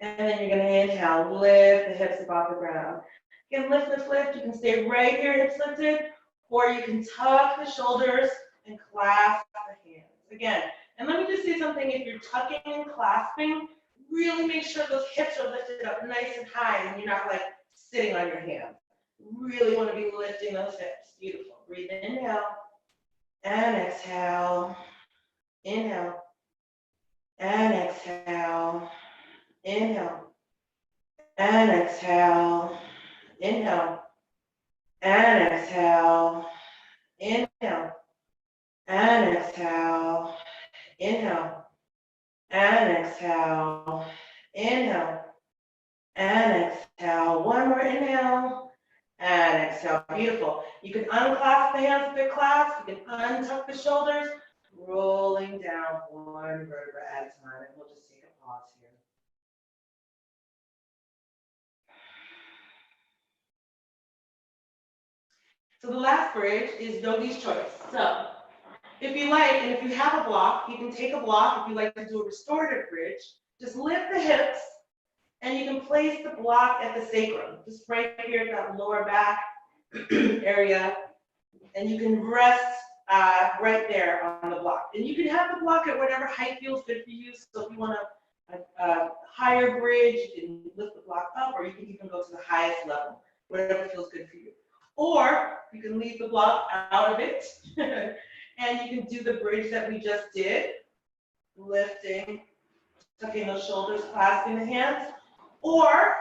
And then you're gonna inhale, lift the hips above the ground. You can lift, lift, lift. You can stay right here, hips lifted, or you can tuck the shoulders and clasp the hands. Again, and let me just say something, if you're tucking and clasping, really make sure those hips are lifted up nice and high and you're not like sitting on your hands. Really wanna be lifting those hips. Beautiful. Breathe in, inhale. And exhale, inhale, and exhale, inhale, and exhale, inhale, and exhale, inhale, and exhale, inhale, and exhale, inhale, and exhale. One more inhale. And exhale, beautiful. You can unclasp the hands if they're clasped. You can untuck the shoulders, rolling down one vertebra at a time. And we'll just take a pause here. So the last bridge is yogi's choice. So if you like, and if you have a block, you can take a block. If you like to do a restorative bridge, just lift the hips, and you can place the block at the sacrum, just right here at that lower back area. And you can rest right there on the block. And you can have the block at whatever height feels good for you. So if you want a higher bridge, you can lift the block up, or you can even go to the highest level, whatever feels good for you. Or you can leave the block out of it, and you can do the bridge that we just did, lifting, tucking those shoulders, clasping the hands. Or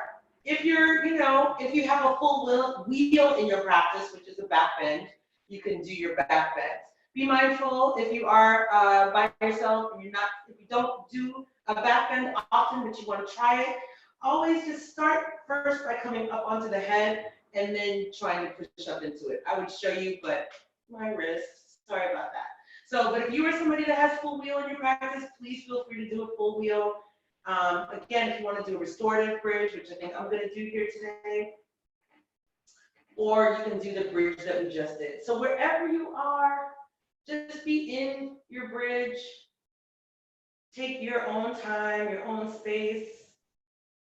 if you're, if you have a full wheel in your practice, which is a back bend, you can do your back bends. Be mindful if you are by yourself and if you don't do a back bend often, but you want to try it, always just start first by coming up onto the head and then trying to push up into it. I would show you, but my wrist, sorry about that. So, but if you are somebody that has full wheel in your practice, please feel free to do a full wheel. Again, if you want to do a restorative bridge, which I think I'm going to do here today, or you can do the bridge that we just did. So wherever you are, just be in your bridge. Take your own time, your own space.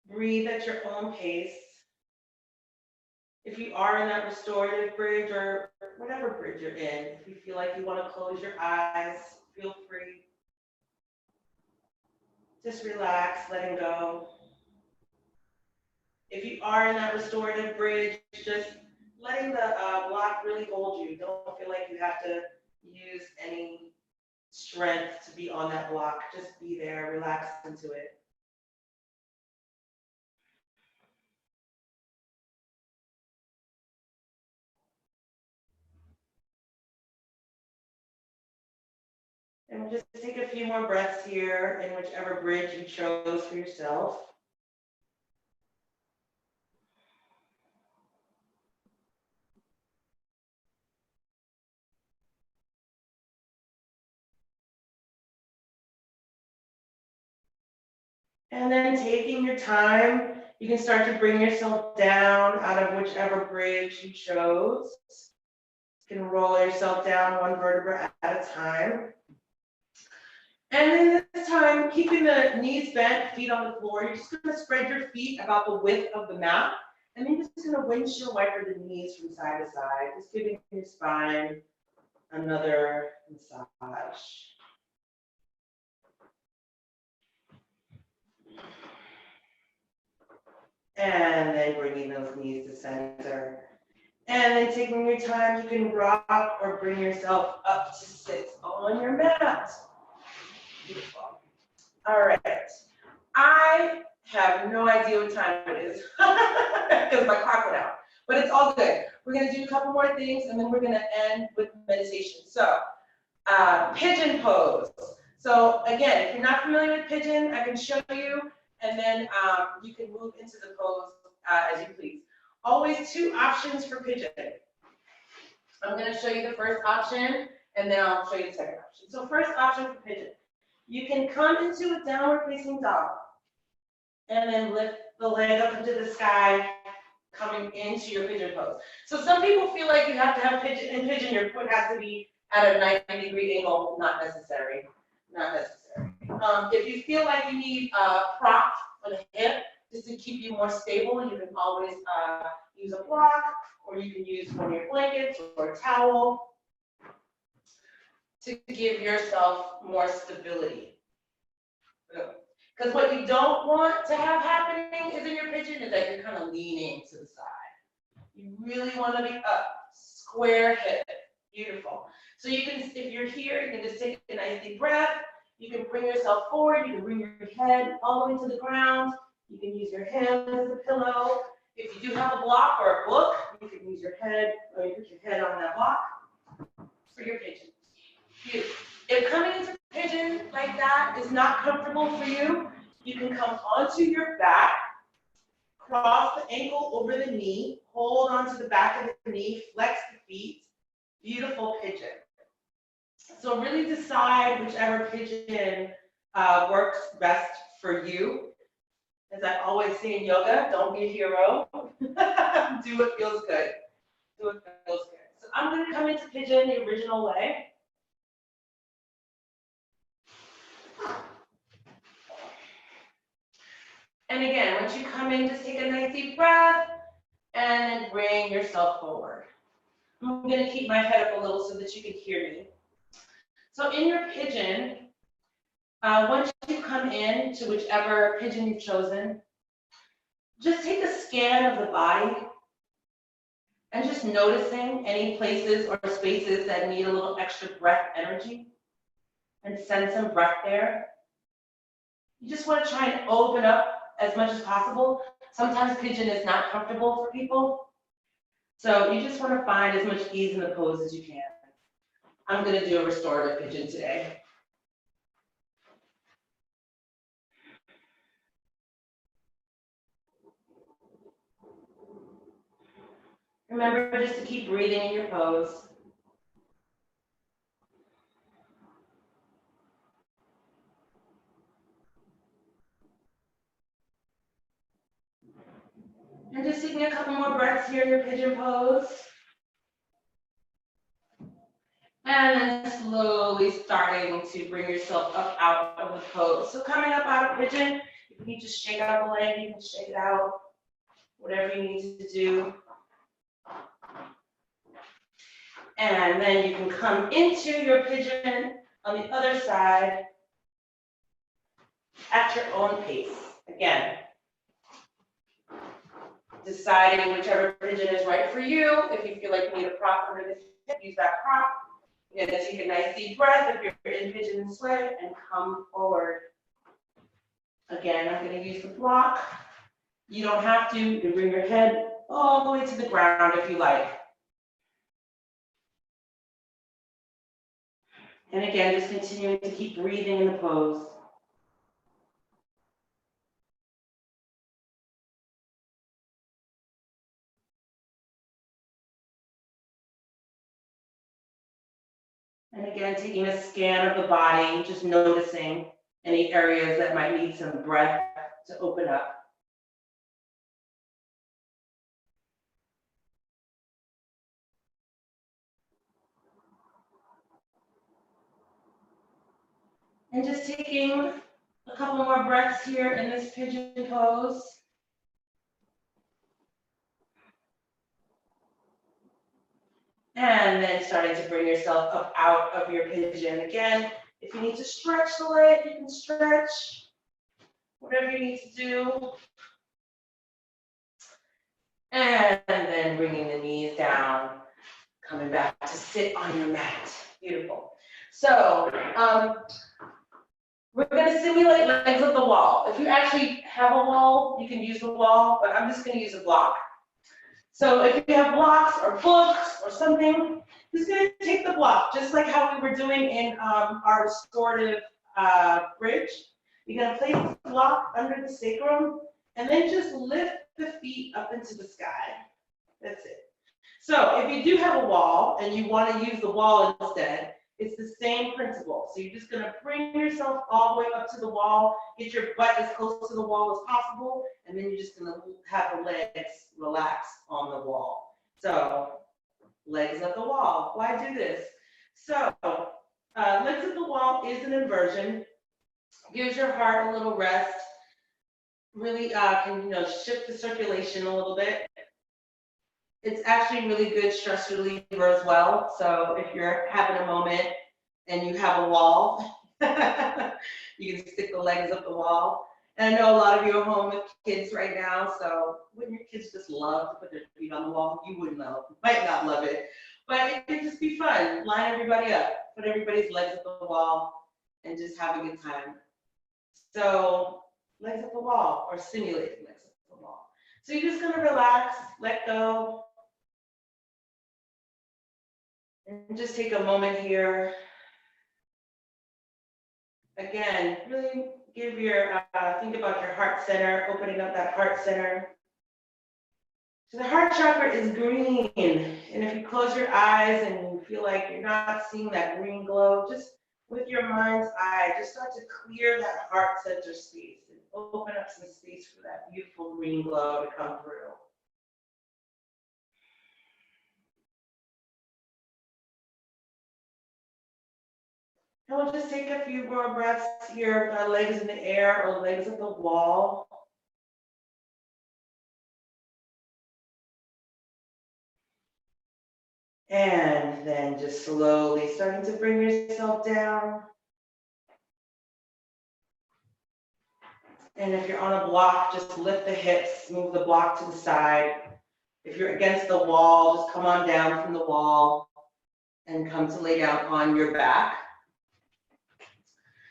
Breathe at your own pace. If you are in that restorative bridge or whatever bridge you're in, if you feel like you want to close your eyes, feel free. Just relax, letting go. If you are in that restorative bridge, just letting the block really hold you. Don't feel like you have to use any strength to be on that block. Just be there, relax into it. And just take a few more breaths here in whichever bridge you chose for yourself. And then taking your time, you can start to bring yourself down out of whichever bridge you chose. You can roll yourself down one vertebra at a time. And then this time, keeping the knees bent, feet on the floor, you're just gonna spread your feet about the width of the mat. And then you're just gonna windshield wiper the knees from side to side, just giving your spine another massage. And then bringing those knees to center. And then taking your time, you can rock or bring yourself up to sit on your mat. Beautiful. All right. I have no idea what time it is because my clock went out, but it's all good. We're going to do a couple more things and then we're going to end with meditation. So, pigeon pose. So again, if you're not familiar with pigeon, I can show you, and then you can move into the pose as you please. Always two options for pigeon. I'm going to show you the first option, and then I'll show you the second option. So first option for pigeon. You can come into a downward facing dog, and then lift the leg up into the sky, coming into your pigeon pose. So some people feel like you have to have pigeon, in pigeon, your foot has to be at a 90-degree angle. Not necessary. Not necessary. If you feel like you need a prop on the hip, just to keep you more stable, you can always use a block, or you can use one of your blankets or a towel to give yourself more stability. Because what you don't want to have happening is in your pigeon is that you're kind of leaning to the side. You really want to be up, square hip. Beautiful. So you can, if you're here, you can just take a nice deep breath. You can bring yourself forward. You can bring your head all the way to the ground. You can use your hands as a pillow. If you do have a block or a book, you can use your head, or you put your head on that block for your pigeon. Beautiful. If coming into pigeon like that is not comfortable for you, you can come onto your back, cross the ankle over the knee, hold onto the back of the knee, flex the feet. Beautiful pigeon. So really decide whichever pigeon works best for you. As I always say in yoga, don't be a hero. Do what feels good. Do what feels good. So I'm going to come into pigeon the original way. And again, once you come in, just take a nice deep breath and then bring yourself forward. I'm going to keep my head up a little so that you can hear me. So in your pigeon, once you come in to whichever pigeon you've chosen, just take a scan of the body and just noticing any places or spaces that need a little extra breath energy and send some breath there. You just want to try and open up as much as possible. Sometimes pigeon is not comfortable for people. So you just want to find as much ease in the pose as you can. I'm going to do a restorative pigeon today. Remember just to keep breathing in your pose. And just taking a couple more breaths here in your pigeon pose. And then slowly starting to bring yourself up out of the pose. So coming up out of pigeon, if you need to shake out the leg, you can shake it out. Whatever you need to do. And then you can come into your pigeon on the other side at your own pace. Again, deciding whichever pigeon is right for you. If you feel like you need a prop under the hip, use that prop. You're gonna take a nice deep breath if you're in pigeon sway and come forward. Again, I'm gonna use the block. You don't have to, you can bring your head all the way to the ground if you like. And again, just continuing to keep breathing in the pose. And again, taking a scan of the body, just noticing any areas that might need some breath to open up. And just taking a couple more breaths here in this pigeon pose. And then starting to bring yourself up out of your pigeon. Again, if you need to stretch the leg, you can stretch. Whatever you need to do. And then bringing the knees down, coming back to sit on your mat. Beautiful. So we're going to simulate legs at the wall. If you actually have a wall, you can use the wall, but I'm just going to use a block. So if you have blocks or books or something, just going to take the block, just like how we were doing in our restorative bridge. You're going to place the block under the sacrum and then just lift the feet up into the sky. That's it. So if you do have a wall and you want to use the wall instead, it's the same principle. So you're just going to bring yourself all the way up to the wall, get your butt as close to the wall as possible, and then you're just going to have the legs relax on the wall. So legs at the wall. Why do this? So legs at the wall is an inversion. Gives your heart a little rest. Really can shift the circulation a little bit. It's actually really good stress reliever as well. So if you're having a moment and you have a wall, you can stick the legs up the wall. And I know a lot of you are home with kids right now, so wouldn't your kids just love to put their feet on the wall? You wouldn't know, might not love it, but it could just be fun. Line everybody up, put everybody's legs up the wall, and just have a good time. So legs up the wall, or simulating legs up the wall. So you're just gonna relax, let go, and just take a moment here. Again, really give your, think about your heart center, opening up that heart center. So the heart chakra is green. And if you close your eyes and you feel like you're not seeing that green glow, just with your mind's eye, just start to clear that heart center space and open up some space for that beautiful green glow to come through. And we'll just take a few more breaths here with our legs in the air or legs at the wall. And then just slowly starting to bring yourself down. And if you're on a block, just lift the hips, move the block to the side. If you're against the wall, just come on down from the wall and come to lay down on your back.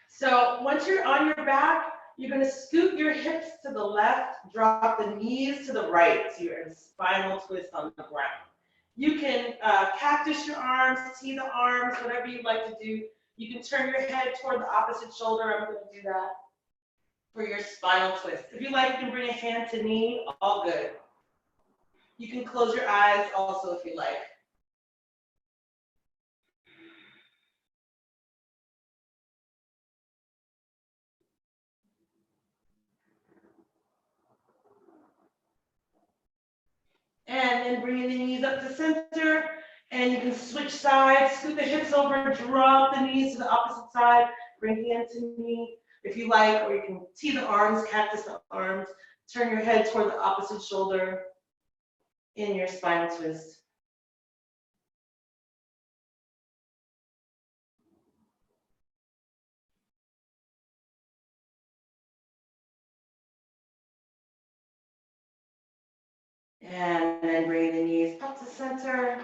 So once you're on your back, you're going to scoot your hips to the left, drop the knees to the right, so you're in a spinal twist on the ground. You can cactus your arms, tee the arms, whatever you'd like to do. You can turn your head toward the opposite shoulder. I'm going to do that for your spinal twist. If you like, you can bring a hand to knee, all good. You can close your eyes also if you like. And then bringing the knees up to center, and you can switch sides, scoot the hips over, drop the knees to the opposite side, bring hand to knee if you like, or you can tee the arms, cactus the arms, turn your head toward the opposite shoulder in your spinal twist. And then bring the knees up to center.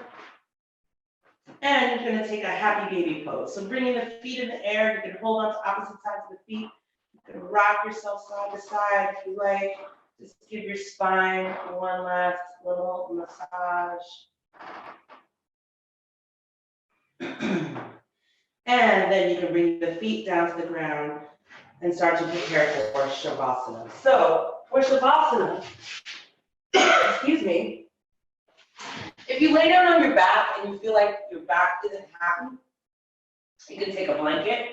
And you're gonna take a happy baby pose. So bringing the feet in the air, you can hold on to opposite sides of the feet. You can rock yourself side to side if you like. Just give your spine one last little massage. And then you can bring the feet down to the ground and start to prepare for Shavasana. So for Shavasana, excuse me, if you lay down on your back and you feel like your back isn't happy, you can take a blanket,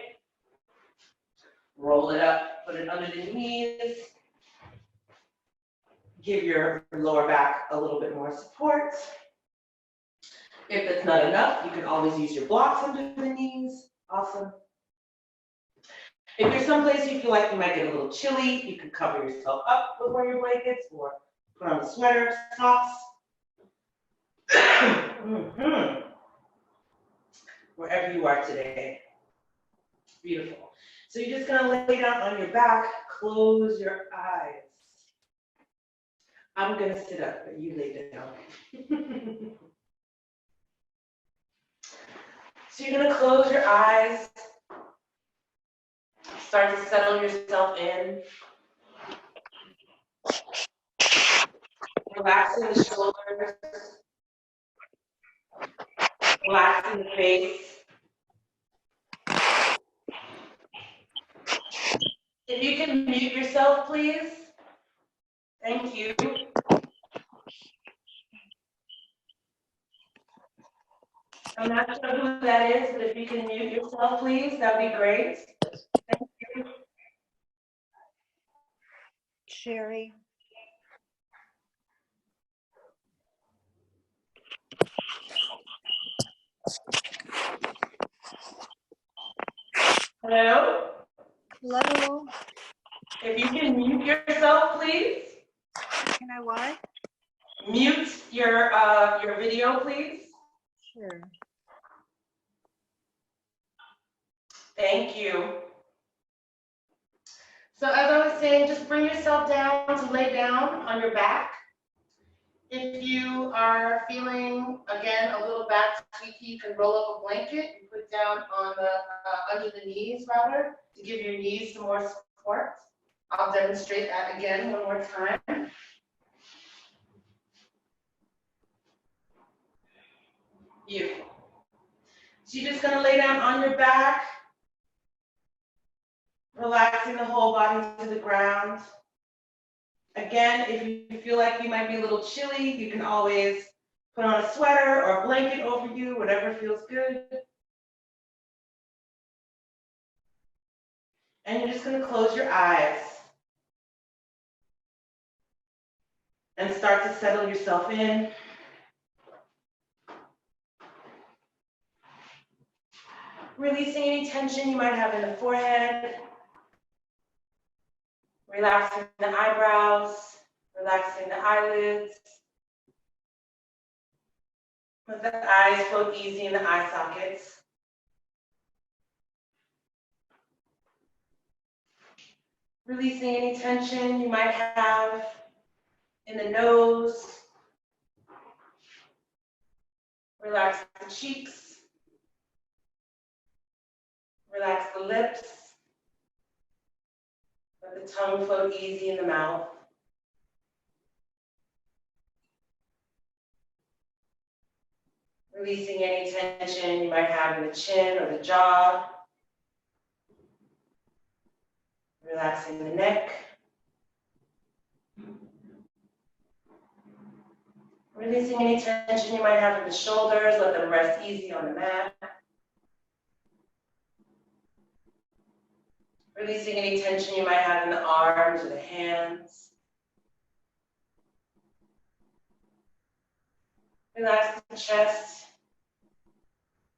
roll it up, put it under the knees, give your lower back a little bit more support. If it's not enough, you can always use your blocks under the knees. Awesome. If you're someplace you feel like you might get a little chilly, you can cover yourself up with one of your blankets or put on a sweater, socks. Wherever you are today. Beautiful. So you're just gonna lay down on your back, close your eyes. I'm gonna sit up, but you lay down. So you're gonna close your eyes, start to settle yourself in. Relaxing the shoulders, relaxing the face. If you can mute yourself, please. Thank you. I'm not sure who that is, but if you can mute yourself, please, that would be great. Thank you. Sherry. Hello? Hello. If you can mute yourself, please. Can I what? Mute your video, please. Sure. Thank you. So as I was saying, just bring yourself down to lay down on your back. If you are feeling, again, a little back tweaky, you can roll up a blanket and put down on the under the knees, rather, to give your knees some more support. I'll demonstrate that again one more time. Beautiful. So you're just gonna lay down on your back, relaxing the whole body to the ground. Again, if you feel like you might be a little chilly, you can always put on a sweater or a blanket over you, whatever feels good. And you're just gonna close your eyes and start to settle yourself in. Releasing any tension you might have in the forehead. Relaxing the eyebrows, relaxing the eyelids. Let the eyes float easy in the eye sockets. Releasing any tension you might have in the nose. Relax the cheeks. Relax the lips. Let the tongue float easy in the mouth. Releasing any tension you might have in the chin or the jaw. Relaxing the neck. Releasing any tension you might have in the shoulders, let them rest easy on the mat. Releasing any tension you might have in the arms or the hands. Relax the chest.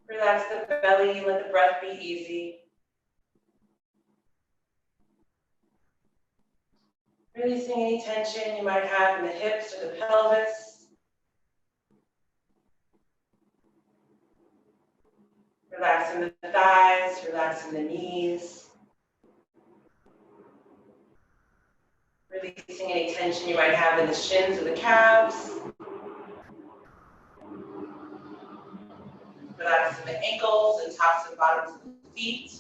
Relax the belly, let the breath be easy. Releasing any tension you might have in the hips or the pelvis. Relaxing the thighs, relaxing the knees. releasing any tension you might have in the shins or the calves. Relaxing the ankles and tops and bottoms of the feet.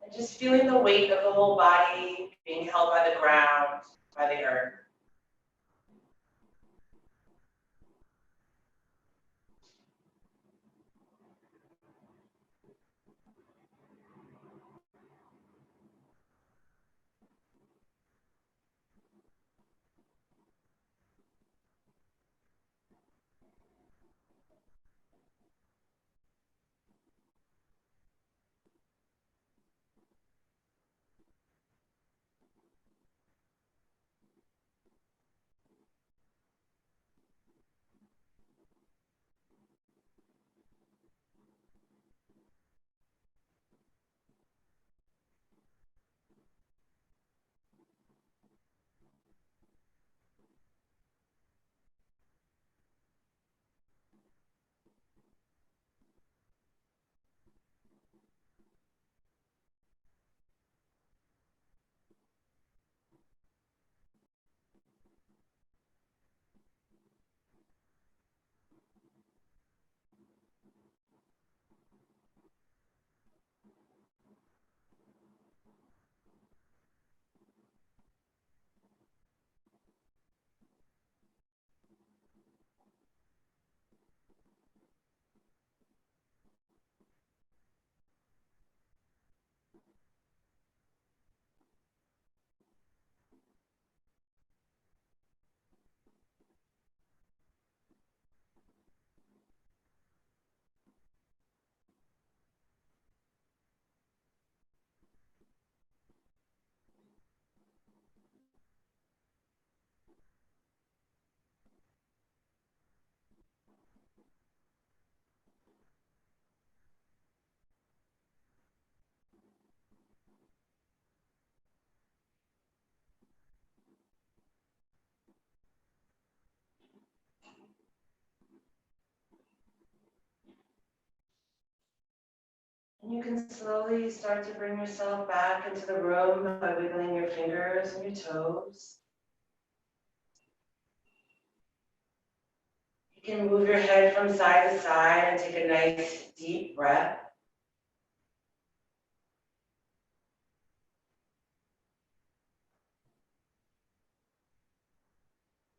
And just feeling the weight of the whole body being held by the ground, by the earth. And you can slowly start to bring yourself back into the room by wiggling your fingers and your toes. You can move your head from side to side and take a nice deep breath.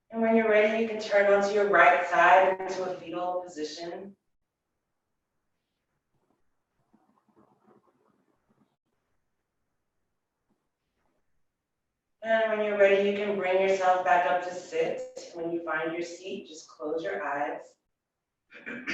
And when you're ready, you can turn onto your right side into a fetal position. And when you're ready, you can bring yourself back up to sit. When you find your seat, just close your eyes. And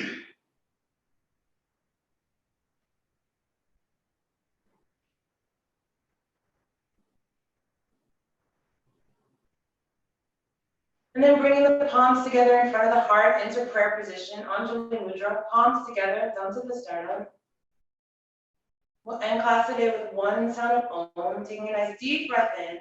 then bringing the palms together in front of the heart into prayer position, Anjali Mudra, palms together, thumbs to the sternum. We'll end class today with one sound of Om, taking a nice deep breath in.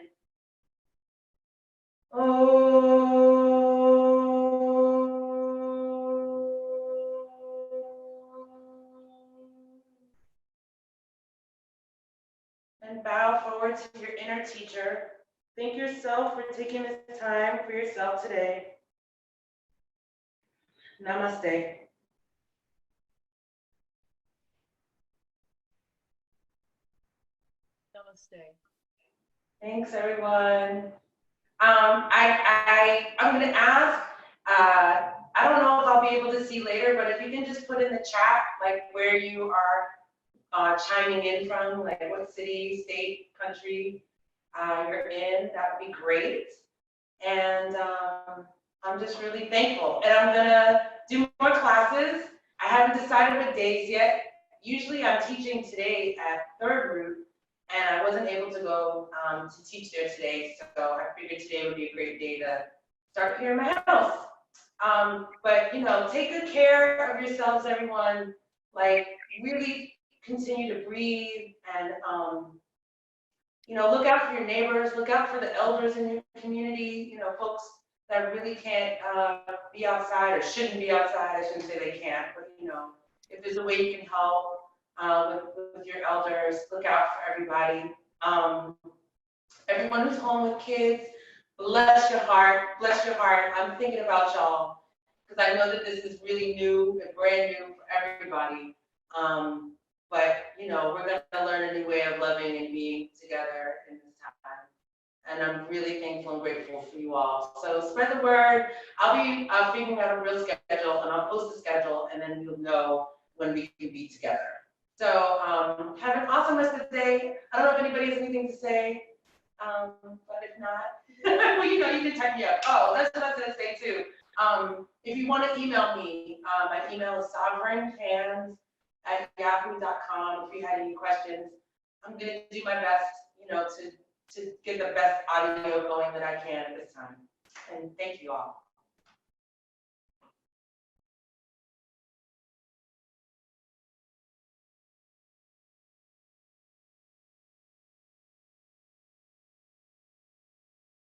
And bow forward to your inner teacher. Thank yourself for taking this time for yourself today. Namaste. Namaste. Thanks, everyone. I'm going to ask, I don't know if I'll be able to see later, but if you can just put in the chat, like where you are chiming in from, like what city, state, country you're in, that would be great. And I'm just really thankful. And I'm going to do more classes. I haven't decided what days yet. Usually I'm teaching today at Third Root, and I wasn't able to go to teach there today, so I figured today would be a great day to start here in my house. But you know, take good care of yourselves, everyone. Like, really continue to breathe, and you know, look out for your neighbors, look out for the elders in your community. You know, folks that really can't be outside or shouldn't be outside. I shouldn't say they can't, but you know, if there's a way you can help with your elders, look out for everybody. Everyone who's home with kids, bless your heart, bless your heart. I'm thinking about y'all because I know that this is really new and brand new for everybody. But we're gonna learn a new way of loving and being together in this time. And I'm really thankful and grateful for you all. So spread the word. I'll be figuring out a real schedule, and I'll post the schedule, and then you'll know when we can be together. So have an awesome rest of the day. I don't know if anybody has anything to say, but if not, well, you can type me up. Oh, that's what I was gonna say too. If you want to email me, my email is sovereignhands@yahoo.com. If you had any questions, I'm gonna do my best, to get the best audio going that I can at this time. And thank you all.